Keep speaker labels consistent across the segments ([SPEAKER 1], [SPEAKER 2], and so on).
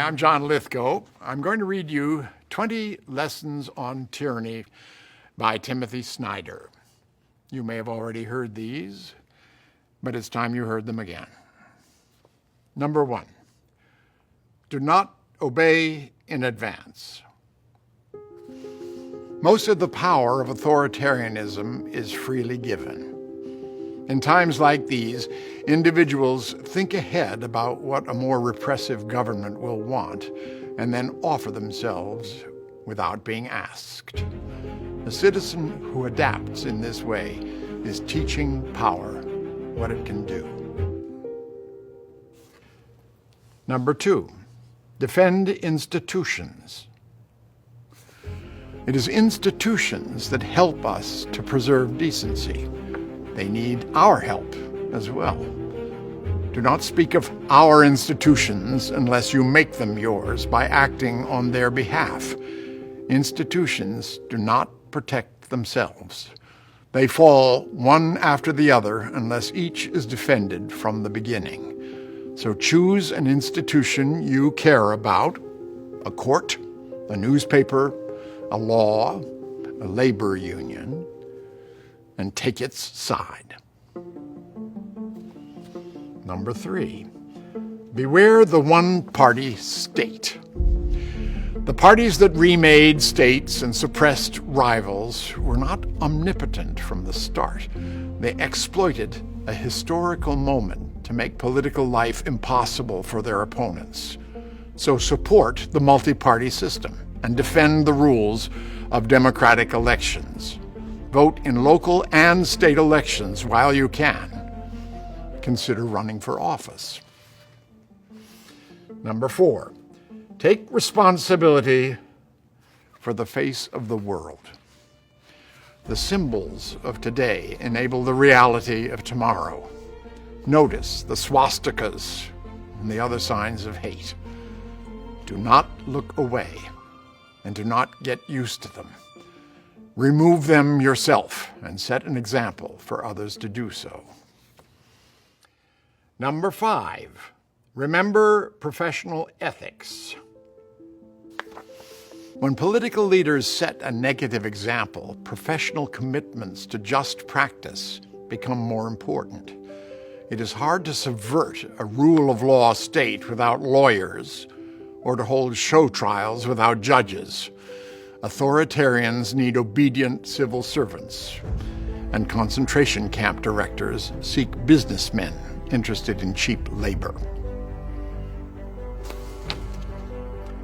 [SPEAKER 1] I'm John Lithgow. I'm going to read you 20 Lessons on Tyranny by Timothy Snyder. You may have already heard these, but it's time you heard them again. Number 1, do not obey in advance. Most of the power of authoritarianism is freely given. In times like these, individuals think ahead about what a more repressive government will want and then offer themselves without being asked. A citizen who adapts in this way is teaching power what it can do. Number 2, defend institutions. It is institutions that help us to preserve decency. They need our help as well. Do not speak of our institutions unless you make them yours by acting on their behalf. Institutions do not protect themselves. They fall one after the other unless each is defended from the beginning. So choose an institution you care about, a court, a newspaper, a law, a labor union, and take its side. Number 3, beware the one-party state. The parties that remade states and suppressed rivals were not omnipotent from the start. They exploited a historical moment to make political life impossible for their opponents. So support the multi-party system and defend the rules of democratic elections. Vote in local and state elections while you can. Consider running for office. Number 4, take responsibility for the face of the world. The symbols of today enable the reality of tomorrow. Notice the swastikas and the other signs of hate. Do not look away and do not get used to them. Remove them yourself and set an example for others to do so. Number 5, remember professional ethics. When political leaders set a negative example, professional commitments to just practice become more important. It is hard to subvert a rule of law state without lawyers or to hold show trials without judges. Authoritarians need obedient civil servants, and concentration camp directors seek businessmen interested in cheap labor.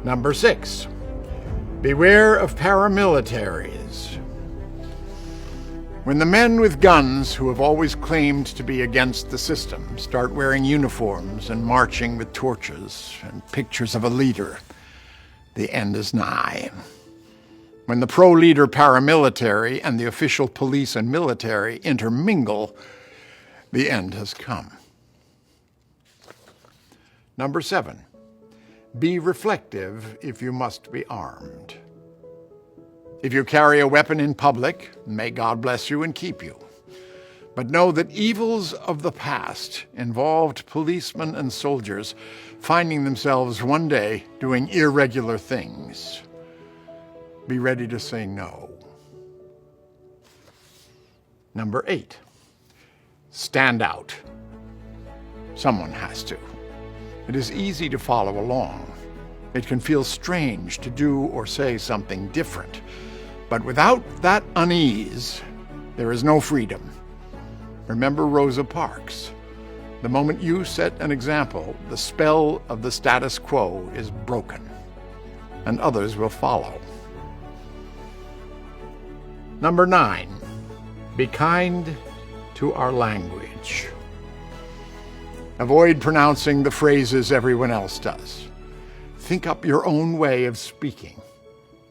[SPEAKER 1] Number 6, beware of paramilitaries. When the men with guns who have always claimed to be against the system start wearing uniforms and marching with torches and pictures of a leader, the end is nigh. When the pro-leader paramilitary and the official police and military intermingle, the end has come. Number 7, be reflective if you must be armed. If you carry a weapon in public, may God bless you and keep you. But know that evils of the past involved policemen and soldiers finding themselves one day doing irregular things. Be ready to say no. Number 8, stand out. Someone has to. It is easy to follow along. It can feel strange to do or say something different. But without that unease, there is no freedom. Remember Rosa Parks. The moment you set an example, the spell of the status quo is broken, and others will follow. Number 9, be kind to our language. Avoid pronouncing the phrases everyone else does. Think up your own way of speaking,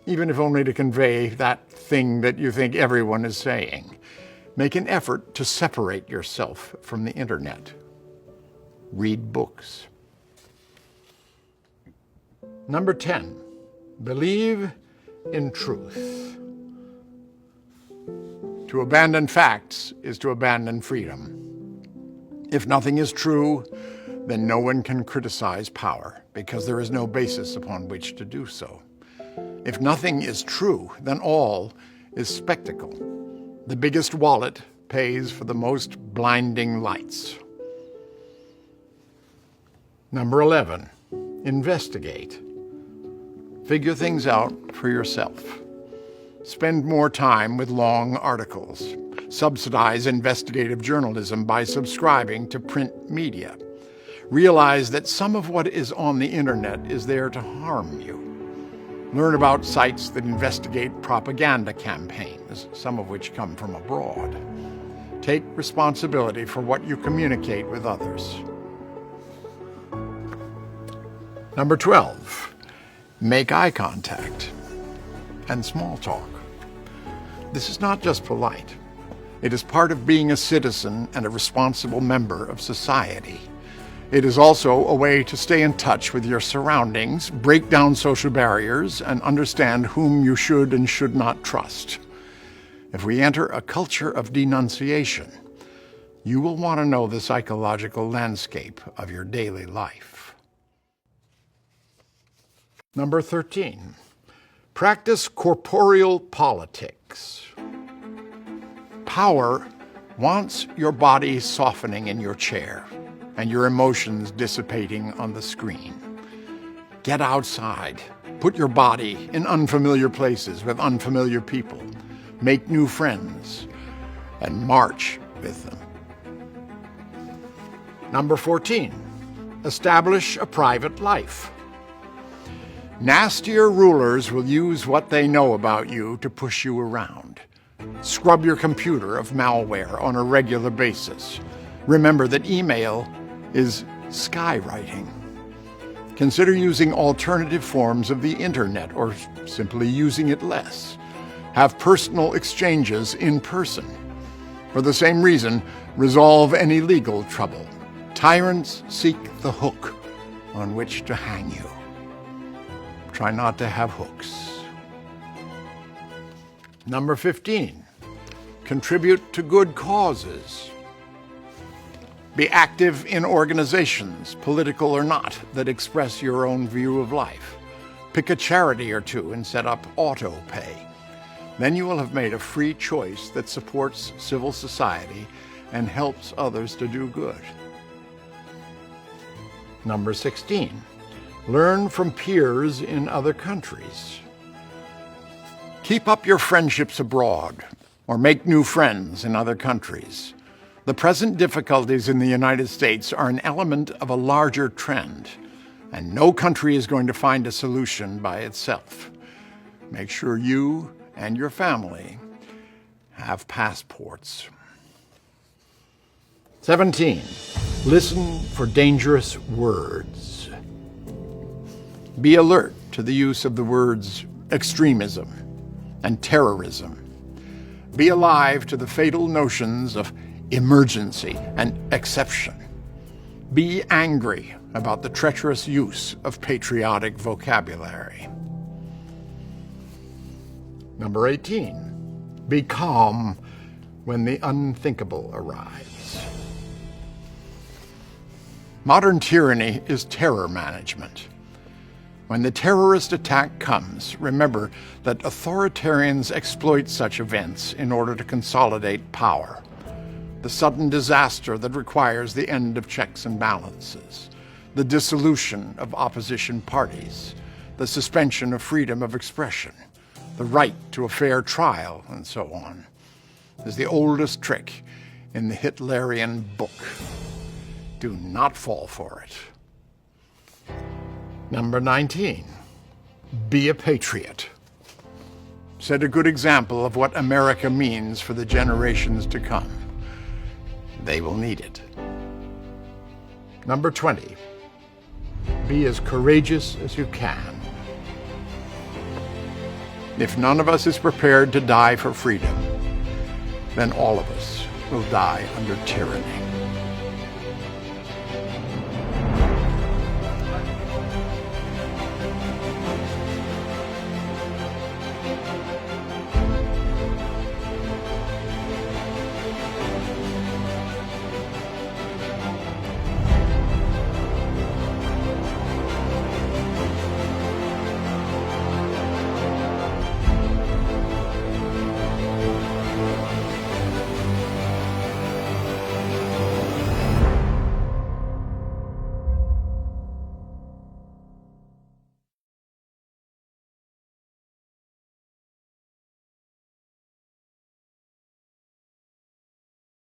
[SPEAKER 1] even if only to convey that thing that you think everyone is saying. Make an effort to separate yourself from the internet. Read books. Number 10, believe in truth. To abandon facts is to abandon freedom. If nothing is true, then no one can criticize power, because there is no basis upon which to do so. If nothing is true, then all is spectacle. The biggest wallet pays for the most blinding lights. Number 11, investigate. Figure things out for yourself. Spend more time with long articles. Subsidize investigative journalism by subscribing to print media. Realize that some of what is on the internet is there to harm you. Learn about sites that investigate propaganda campaigns, some of which come from abroad. Take responsibility for what you communicate with others. Number 12, make eye contact and small talk. This is not just polite. It is part of being a citizen and a responsible member of society. It is also a way to stay in touch with your surroundings, break down social barriers, and understand whom you should and should not trust. If we enter a culture of denunciation, you will want to know the psychological landscape of your daily life. Number 13, practice corporeal politics. Power wants your body softening in your chair and your emotions dissipating on the screen. Get outside. Put your body in unfamiliar places with unfamiliar people. Make new friends and march with them. Number 14, establish a private life. Nastier rulers will use what they know about you to push you around. Scrub your computer of malware on a regular basis. Remember that email is skywriting. Consider using alternative forms of the internet or simply using it less. Have personal exchanges in person. For the same reason, resolve any legal trouble. Tyrants seek the hook on which to hang you. Try not to have hooks. Number 15, contribute to good causes. Be active in organizations, political or not, that express your own view of life. Pick a charity or two and set up auto pay. Then you will have made a free choice that supports civil society and helps others to do good. Number 16, learn from peers in other countries. Keep up your friendships abroad or make new friends in other countries. The present difficulties in the United States are an element of a larger trend, and no country is going to find a solution by itself. Make sure you and your family have passports. 17, listen for dangerous words. Be alert to the use of the words extremism and terrorism. Be alive to the fatal notions of emergency and exception. Be angry about the treacherous use of patriotic vocabulary. Number 18, be calm when the unthinkable arrives. Modern tyranny is terror management. When the terrorist attack comes, remember that authoritarians exploit such events in order to consolidate power. The sudden disaster that requires the end of checks and balances, the dissolution of opposition parties, the suspension of freedom of expression, the right to a fair trial, and so on, is the oldest trick in the Hitlerian book. Do not fall for it. Number 19, be a patriot. Set a good example of what America means for the generations to come. They will need it. Number 20, be as courageous as you can. If none of us is prepared to die for freedom, then all of us will die under tyranny.